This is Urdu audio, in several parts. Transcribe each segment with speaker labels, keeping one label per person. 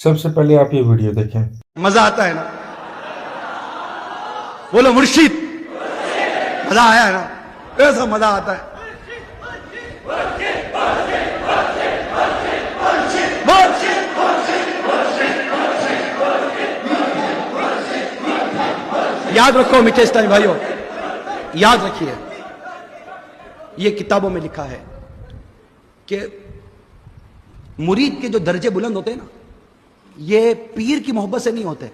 Speaker 1: سب سے پہلے آپ یہ ویڈیو دیکھیں.
Speaker 2: مزہ آتا ہے نا؟ بولو مرشد. مزہ آیا ہے نا؟ ایسا مزہ آتا ہے. یاد رکھو میٹھے اسلامی بھائیوں، یاد رکھیے، یہ کتابوں میں لکھا ہے کہ مرید کے جو درجے بلند ہوتے ہیں نا، یہ پیر کی محبت سے نہیں ہوتے،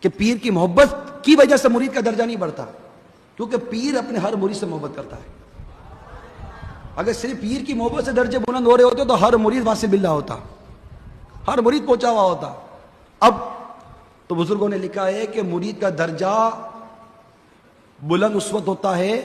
Speaker 2: کہ پیر کی محبت کی وجہ سے مرید کا درجہ نہیں بڑھتا، کیونکہ پیر اپنے ہر مرید سے محبت کرتا ہے. اگر صرف پیر کی محبت سے درجے بلند ہو رہے ہوتے تو ہر مرید وہاں سے باللہ ہوتا، ہر مرید پہنچا ہوا ہوتا. اب تو بزرگوں نے لکھا ہے کہ مرید کا درجہ بلند اس وقت ہوتا ہے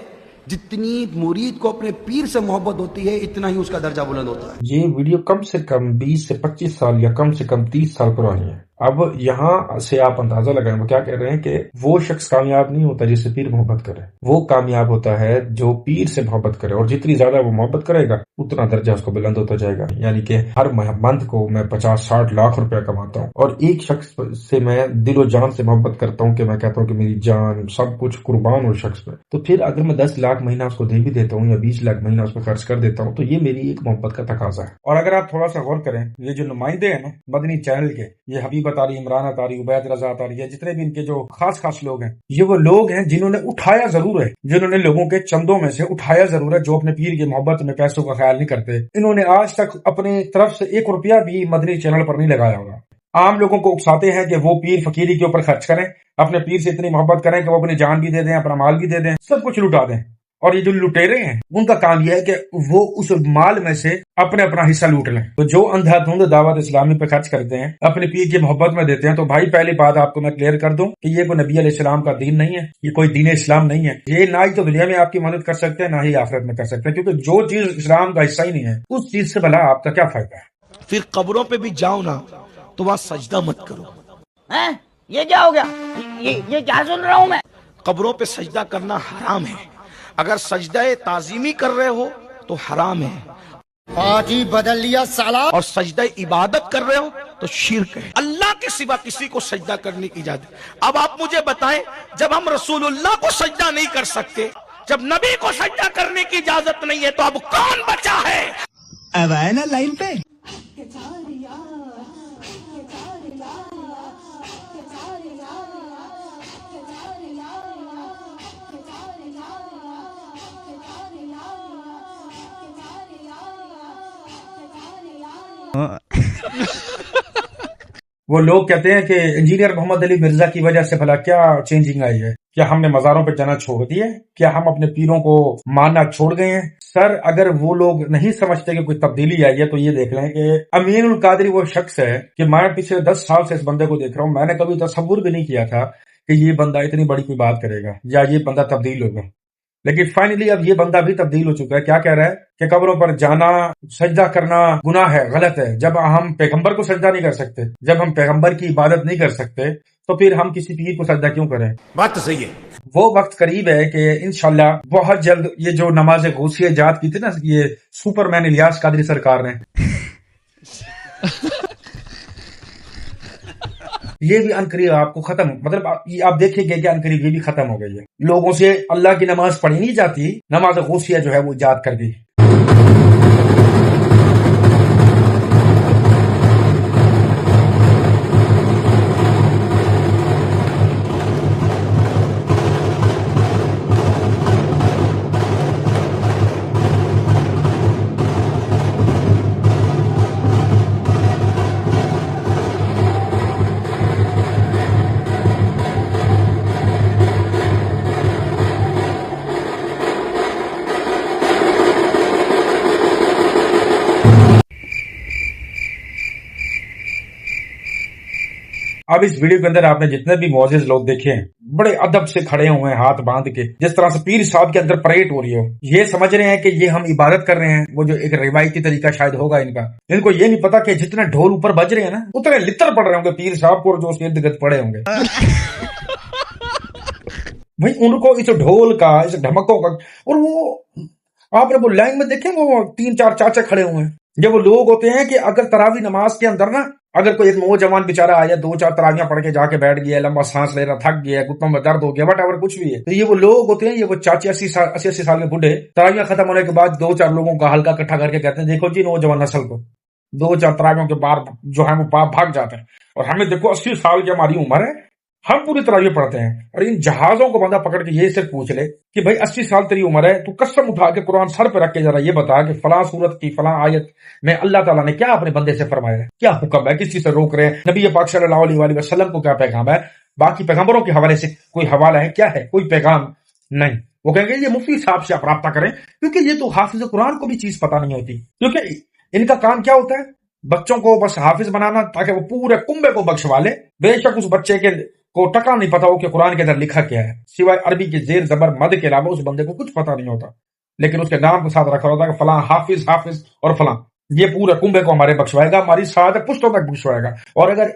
Speaker 2: جتنی مرید کو اپنے پیر سے محبت ہوتی ہے، اتنا ہی اس کا درجہ بلند ہوتا ہے.
Speaker 1: یہ ویڈیو کم سے کم 20 سے 25 سال یا کم سے کم 30 سال پرانی ہے. اب یہاں سے آپ اندازہ لگائیں وہ کیا کہہ رہے ہیں کہ وہ شخص کامیاب نہیں ہوتا جس سے پیر محبت کرے، وہ کامیاب ہوتا ہے جو پیر سے محبت کرے، اور جتنی زیادہ وہ محبت کرے گا اتنا درجہ اس کو بلند ہوتا جائے گا. یعنی کہ ہر منتھ کو میں 50-60 لاکھ روپے کماتا ہوں اور ایک شخص سے میں دل و جان سے محبت کرتا ہوں کہ میں کہتا ہوں کہ میری جان سب کچھ قربان ہو شخص پہ، تو پھر اگر میں 10 لاکھ مہینہ اس کو دے بھی دیتا ہوں یا 20 لاکھ مہینہ اس پہ خرچ کر دیتا ہوں تو یہ میری ایک محبت کا تقاضا ہے. اور اگر آپ تھوڑا سا غور کریں، یہ جو نمائندے ہیں نا مدنی چینل کے، یہ حبیب اتاری، عمران اتاری، عبید رضا اتاری، جتنے بھی ان کے جو خاص لوگ ہیں، یہ وہ لوگ ہیں جنہوں نے اٹھایا ضرور ہے، جنہوں نے لوگوں کے چندوں میں سے اٹھایا ضرور ہے، جو اپنے پیر کی محبت میں پیسوں کا خیال نہیں کرتے. انہوں نے آج تک اپنی طرف سے 1 روپیہ بھی مدنی چینل پر نہیں لگایا ہوگا. عام لوگوں کو اکساتے ہیں کہ وہ پیر فقیری کے اوپر خرچ کریں، اپنے پیر سے اتنی محبت کریں کہ وہ اپنی جان بھی دے دیں، اپنا مال بھی دے دیں، سب کچھ لٹا دیں. اور یہ جو لٹیرے ہیں ان کا کام یہ ہے کہ وہ اس مال میں سے اپنا حصہ لوٹ لیں. تو جو اندھا دھند دعوت اسلامی پہ خرچ کرتے ہیں، اپنے پیر کی محبت میں دیتے ہیں، تو بھائی پہلی بات آپ کو میں کلیئر کر دوں کہ یہ کوئی نبی علیہ السلام کا دین نہیں ہے، یہ کوئی دین اسلام نہیں ہے. یہ نہ ہی تو دنیا میں آپ کی مدد کر سکتے ہیں، نہ ہی آخرت میں کر سکتے ہیں، کیونکہ جو چیز اسلام کا حصہ ہی نہیں ہے اس چیز سے بھلا آپ کا کیا فائدہ ہے.
Speaker 2: پھر قبروں پہ بھی جاؤ نا تو وہاں سجدہ مت کرو.
Speaker 3: یہ کیا ہو گیا؟ یہ کیا سن رہا ہوں میں؟
Speaker 2: قبروں پہ سجدہ کرنا حرام ہے. اگر سجدہ تعظیمی کر رہے ہو تو حرام ہے،
Speaker 3: آج ہی بدل لیا سالا.
Speaker 2: اور سجدہ عبادت کر رہے ہو تو شرک ہے. اللہ کے سوا کسی کو سجدہ کرنے کی اجازت. اب آپ مجھے بتائیں، جب ہم رسول اللہ کو سجدہ نہیں کر سکتے، جب نبی کو سجدہ کرنے کی اجازت نہیں ہے، تو اب کون بچا ہے؟
Speaker 3: اب آئے نا لائن پہ.
Speaker 1: وہ لوگ کہتے ہیں کہ انجینئر محمد علی مرزا کی وجہ سے بھلا کیا چینجنگ آئی ہے، کیا ہم نے مزاروں پہ جانا چھوڑ دیا ہے، کیا ہم اپنے پیروں کو ماننا چھوڑ گئے ہیں. سر اگر وہ لوگ نہیں سمجھتے کہ کوئی تبدیلی آئی ہے تو یہ دیکھ لیں کہ امین القادری وہ شخص ہے کہ میں پچھلے 10 سال سے اس بندے کو دیکھ رہا ہوں، میں نے کبھی تصور بھی نہیں کیا تھا کہ یہ بندہ اتنی بڑی کوئی بات کرے گا یا یہ بندہ تبدیل ہوگا. لیکن فائنلی اب یہ بندہ بھی تبدیل ہو چکا ہے. کیا کہہ رہا ہے کہ قبروں پر جانا، سجدہ کرنا گناہ ہے، غلط ہے. جب ہم پیغمبر کو سجدہ نہیں کر سکتے، جب ہم پیغمبر کی عبادت نہیں کر سکتے، تو پھر ہم کسی پیر کو سجدہ کیوں کریں؟
Speaker 2: بات تو صحیح ہے.
Speaker 1: وہ وقت قریب ہے کہ انشاءاللہ بہت جلد یہ جو نماز غوثیہ ایجاد کی تھی نا یہ سپر مین الیاس قادری سرکار نے، یہ بھی عنقریب آپ کو ختم، مطلب آپ دیکھیں گے کہ عنقریب یہ بھی ختم ہو گئی ہے. لوگوں سے اللہ کی نماز پڑھی نہیں جاتی، نماز غوثیہ جو ہے وہ ایجاد کر دی. اب اس ویڈیو کے اندر آپ نے جتنے بھی معزز لوگ دیکھے ہیں بڑے ادب سے کھڑے ہوئے ہیں ہاتھ باندھ کے، جس طرح سے پیر صاحب کے اندر پریڈ ہو رہی ہو. یہ سمجھ رہے ہیں کہ یہ ہم عبادت کر رہے ہیں، وہ جو ایک روایتی طریقہ شاید ہوگا ان کا. ان کو یہ نہیں پتا کہ جتنے ڈھول اوپر بج رہے ہیں نا اتنے لتر پڑ رہے ہوں گے پیر صاحب کو، جو اس کے ارد گرد پڑے ہوں گے. بھائی ان کو اس ڈھول کا، اس ڈھمکوں کا، اور وہ آپ نے وہ لائن میں دیکھیں وہ 3-4 چاچا کھڑے ہوئے ہیں. یہ وہ لوگ ہوتے ہیں کہ اگر تراوی نماز کے اندر نا اگر کوئی ایک نوجوان بیچارہ آیا 2-4 تراویحاں پڑھ کے جا کے بیٹھ گیا، لمبا سانس لے رہا، تھک گیا، گھٹنوں میں درد ہو گیا، وٹ ایور کچھ بھی ہے، تو یہ وہ لوگ ہوتے ہیں، یہ وہ چاچی 80 سال کے بوڑھے تراویحاں ختم ہونے کے بعد 2-4 لوگوں کا حلقہ اکٹھا کر کے کہتے ہیں دیکھو جی نوجوان نسل کو 2-4 تراویحوں کے بعد جو ہے وہ بھاگ جاتے ہیں، اور ہمیں دیکھو 80 سال کی ہماری عمر ہے، ہم پوری تراویح پڑھتے ہیں۔ اور ان جہازوں کو بندہ پکڑ کے یہ صرف پوچھ لے کہ بھائی 80 سال تیری عمر ہے، تو قسم اٹھا کے قرآن سر پہ رکھ کے ذرا یہ بتا کہ فلاں صورت کی فلاں آیت میں اللہ تعالیٰ نے کیا اپنے بندے سے فرمایا ہے، کیا حکم ہے، کس چیز سے روک رہے ہیں، نبی پاک صلی اللہ علیہ وسلم کو کیا پیغام ہے، باقی پیغمبروں کے حوالے سے کوئی حوالہ ہے، کیا ہے، کوئی پیغام نہیں۔ وہ کہیں گے یہ مفتی صاحب سے آپ رابطہ کریں، کیونکہ یہ تو حافظ قرآن کو بھی چیز پتہ نہیں ہوتی، کیونکہ ان کا کام کیا ہوتا ہے، بچوں کو بس حافظ بنانا تاکہ وہ پورے کنبے کو بخشوا لے۔ بے شک اس بچے کے کو ٹکا نہیں پتا ہو کہ قرآن کے اندر لکھا کیا ہے، سوائے عربی کے زیر زبر مد کے علاوہ اس بندے کو کچھ پتہ نہیں ہوتا، لیکن اس کے نام کے ساتھ رکھا ہوتا ہے کہ فلاں حافظ اور فلاں، یہ پورے کنبے کو ہمارے بخشوائے گا، ہماری سعادت پشتوں تک بخشوائے گا۔ اور اگر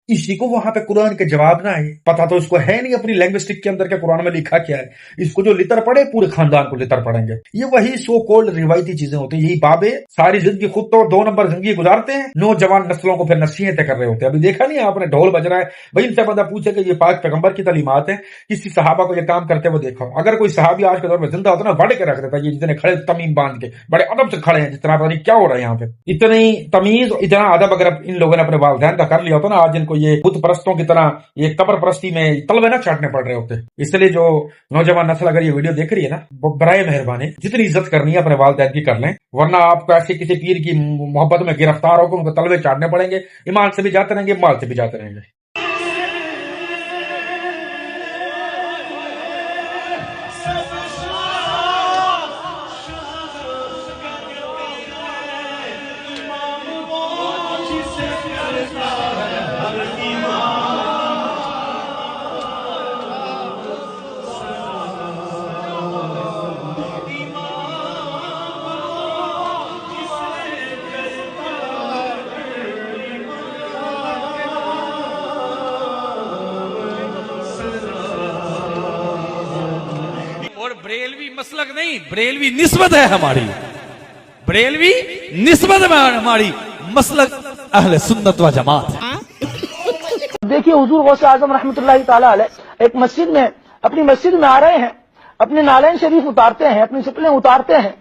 Speaker 1: اسی کو وہاں پہ قرآن کے جواب نہ آئے، پتہ تو اس کو ہے نہیں اپنی لینگوسٹک کے اندر کہ قرآن میں لکھا کیا ہے، اس کو جو لتر پڑے پورے خاندان کو لتر پڑیں گے۔ یہ وہی سو کولڈ روایتی چیزیں ہوتی ہیں، یہی بابے ساری زندگی خود تو 2 نمبر زندگی گزارتے ہیں، نوجوان نسلوں کو پھر نصیحتیں کر رہے ہوتے ہیں۔ ابھی دیکھا نہیں آپ نے ڈھول بج رہا ہے، بھائی ان سے بندہ پوچھے کہ یہ پاک پیغمبر کی تعلیمات ہیں، کسی صحابہ کو یہ کام کرتے ہوئے دیکھا، اگر کوئی صحابی آج کے دور میں زندہ ہوتا نا وڑ کے رکھ دیتا، یہ جتنے کھڑے تمیم باندھ کے بڑے ادب سے کھڑے ہیں، جتنا پتہ نہیں کیا ہو رہا ہے یہاں پہ، اتنی تمیز اتنا ادب اگر ان لوگوں نے اپنے والدین کا کر لیا ہوتا نا، آج ان کو یہ بت پرستوں کی طرح یہ قبر پرستی میں تلوے نہ چاٹنے پڑ رہے ہوتے۔ اس لیے جو نوجوان نسل اگر یہ ویڈیو دیکھ رہی ہے نا، برائے مہربانی جتنی عزت کرنی ہے اپنے والدین کی کر لیں، ورنہ آپ کو ایسے کسی پیر کی محبت میں گرفتار ہو کے ان کو تلوے چاٹنے پڑیں گے، ایمان سے بھی جاتے رہیں گے، مال سے بھی جاتے رہیں گے۔
Speaker 4: بریلوی مسلک نہیں، بریلوی نسبت ہے ہماری، بریلوی نسبت میں ہماری مسلک اہل سنت و جماعت ہے۔
Speaker 3: دیکھیے حضور غوث اعظم رحمۃ اللہ تعالی علیہ ایک مسجد میں اپنی مسجد میں آ رہے ہیں، اپنے نالین شریف اتارتے ہیں، اپنی چپلیں اتارتے ہیں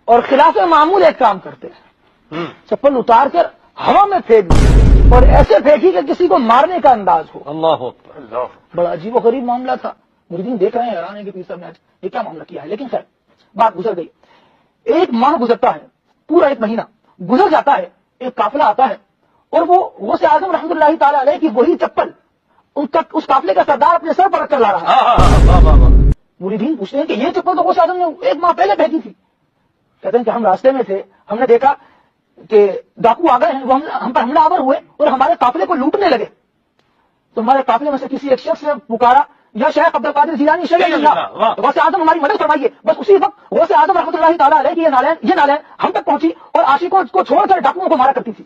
Speaker 3: اور خلاف معمول ایک کام کرتے ہیں، چپل اتار کر ہوا میں پھینک دی اور ایسے پھینکی کہ کسی کو مارنے کا انداز ہو۔ اللہ اکبر، بڑا عجیب و غریب معاملہ تھا، مریدین دیکھ رہے ہیں، حیران ہے کہ پیر صاحب نے یہ کیا معاملہ کیا ہے، لیکن خیر بات گزر گئی۔ 1 ماہ گزرتا ہے، پورا 1 مہینہ گزر جاتا ہے، ایک قافلہ آتا ہے اور وہ غوث اعظم رحمۃ اللہ تعالی علیہ کی وہی چپل اس قافلے کا سردار اپنے سر پر رکھ کر لا رہا ہے۔ مریدین پوچھتے ہیں کہ یہ چپل تو غوث اعظم نے 1 ماہ پہلے پھینکی تھی۔ کہتے ہیں کہ ہم راستے میں تھے، ہم نے دیکھا کہ ڈاکو آ گئے ہیں، وہ ہم پر حملہ آور ہوئے اور ہمارے قافلے کو لوٹنے لگے، تو ہمارے قافلے میں سے کسی ایک شخص نے پکارا یا شیخ عبد القادر جیلانی شیخ اللہ، غوث اعظم ہماری مدد فرمائیے۔ بس اسی وقت غوث اعظم رحمۃ اللہ تعالی علیہ کی یہ نالین ہم تک پہنچی اور عاشقوں کو چھوڑ کر ڈاکوؤں کو مارا کرتی تھی۔